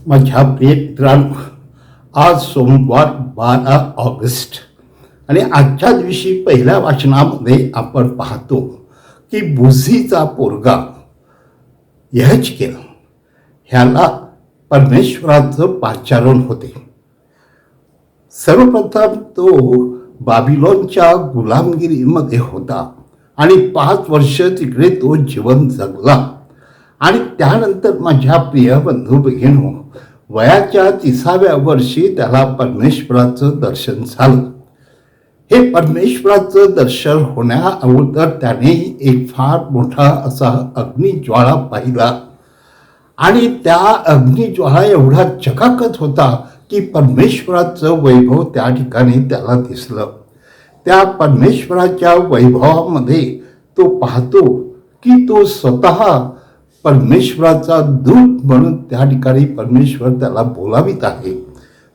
माझ्या प्रिय मित्रांनो, आज सोमवार 12 ऑगस्ट आणि आजच्या दिवशी पहिल्या वाचनामध्ये आपण पाहतो की बुझीचा पोरगा यहेजकेल ह्याला परमेश्वराचं पाचारण होते. सर्वप्रथम तो बाबिलोनच्या गुलामगिरीमध्ये होता आणि 5 वर्ष तिकडे तो जीवन जगला. आणि त्यानंतर माझ्या प्रिय बंधू भगिनींनो, वयाच्या 30व्या वर्षी त्याला परमेश्वराचं दर्शन झालं. हे परमेश्वराचं दर्शन होण्या अगोदर त्याने एक फार मोठा असा अग्निज्वाळा पाहिला आणि त्या अग्निज्वाळा एवढा चकाकत होता की परमेश्वराचं वैभव त्या ठिकाणी त्याला दिसलं. त्या परमेश्वराच्या वैभवामध्ये तो पाहतो की तो स्वतः परमेश्वराचा दूत म्हणून त्या ठिकाणी परमेश्वर त्याला बोलावित आहे.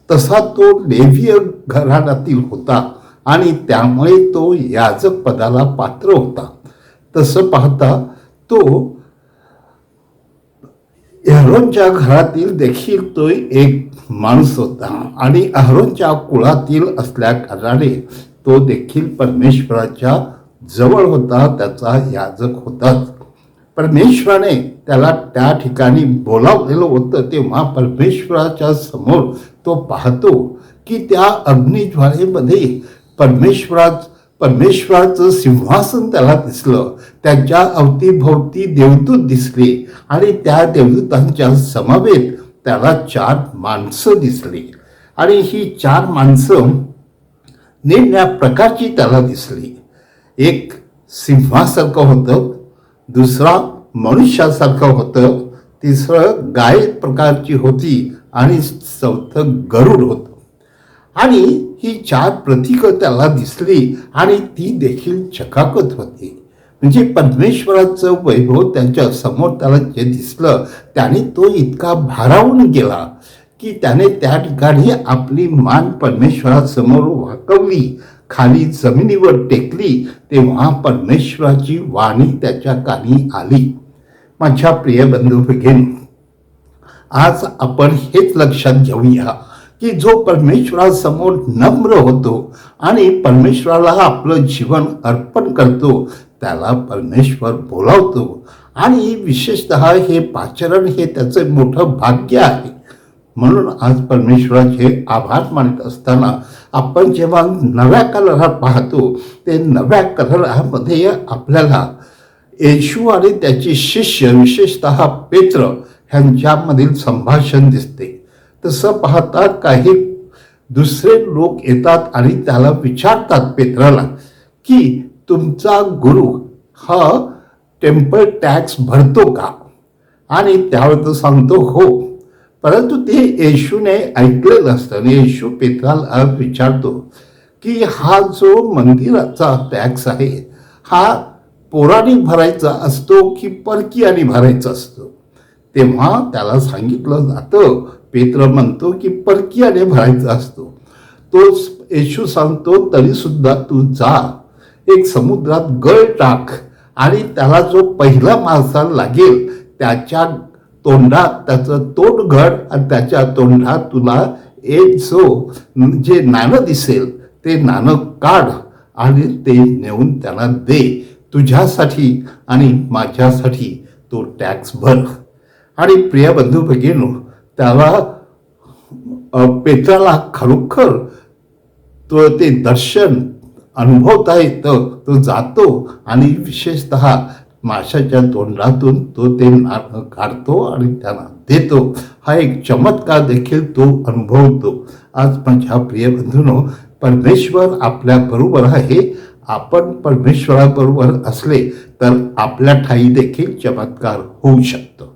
तसा तो लेवीय घराण्यातील होता आणि त्यामुळे तो याजक पदाला पात्र होता. तसं पाहता तो अहरोनच्या घरातील देखील तो एक माणूस होता आणि अहरोनच्या कुळातील असल्या कारणाने तो देखील परमेश्वराच्या जवळ होता, त्याचा याजक होता. परमेश्वराने त्याला त्या ठिकाणी बोलावलेलं होतं. तेव्हा परमेश्वराच्या समोर तो पाहतो की त्या अग्निज्वाळेमध्ये परमेश्वराचं सिंहासन त्याला दिसलं. त्याच्या अवतीभोवती देवदूत दिसले आणि त्या देवदूतांच्या समवेत त्याला 4 माणसं दिसली आणि ही 4 माणसं निम्या प्रकारची त्याला दिसली. एक सिंहासारखं होतं, दुसरा मनुष्यासारखं होतं, तिसरं गाय प्रकारची होती आणि चौथं गरुड होतं. आणि ही 4 प्रतीकं त्याला दिसली आणि ती देखील चकाकत होती. म्हणजे परमेश्वराचं वैभव त्यांच्या समोर त्याला जे दिसलं त्याने तो इतका भारावून गेला की त्याने त्या ठिकाणी आपली मान परमेश्वरासमोर वाकवली, खाली जमिनीवर टेकली. तेव्हा परमेश्वराची वाणी त्याच्या कानी आली. माझ्या प्रिय बंधू भगिनी, आज आपण हेच लक्षात घेऊया की जो परमेश्वरासमोर नम्र होतो आणि परमेश्वराला आपलं जीवन अर्पण करतो त्याला परमेश्वर बोलावतो. आणि विशेषतः हे पाचारण हे त्याचं मोठं भाग्य आहे. म्हणून आज परमेश्वराचे आभार मानत असताना आपण जेव्हा नव्या कलरात पाहतो ते नव्या कलरामध्ये आपल्याला येशू आणि त्याचे शिष्य विशेषतः पेत्र ह्यांच्यामधील संभाषण दिसते. तसं पाहता काही दुसरे लोक येतात आणि त्याला विचारतात पेत्राला की तुमचा गुरु हा टेम्पल टॅक्स भरतो का? आणि त्यावेळी तो सांगतो हो. परंतु ते येशूने ऐकलेलं असतं आणि येशू पेत्राला विचारतो की हा जो मंदिराचा टॅक्स आहे हा पोराने भरायचा असतो की परकीयाने भरायचा असतो? तेव्हा त्याला सांगितलं जातं, पेत्र म्हणतो की परकीयाने भरायचा असतो. तो येशू सांगतो तरी सुद्धा तू जा, एक समुद्रात गळ टाक आणि त्याला जो पहिला मासा लागेल त्याच्या तोंडात त्याचं तोंड घड आणि त्याच्या तोंडात तुला एक जो जे नाणं दिसेल ते नाणं काढ आणि ते नेऊन त्यांना दे. तुझ्यासाठी आणि माझ्यासाठी तो टॅक्स भर. आणि प्रिय बंधू भगिनींनो, त्याला पेत्राला खरोखर तो ते दर्शन अनुभवता येतं. तो जातो आणि विशेषतः माशाच्या तोंडातून तो ते नाणं काढतो आणि त्यांना देतो. हा एक चमत्कार देखील तो अनुभवतो. आज माझ्या प्रिय बंधूंनो, परमेश्वर आपल्या बरोबर आहे. आपण परमेश्वराबरोबर असले तर आपल्या ठायी देखील चमत्कार होऊ शकतो.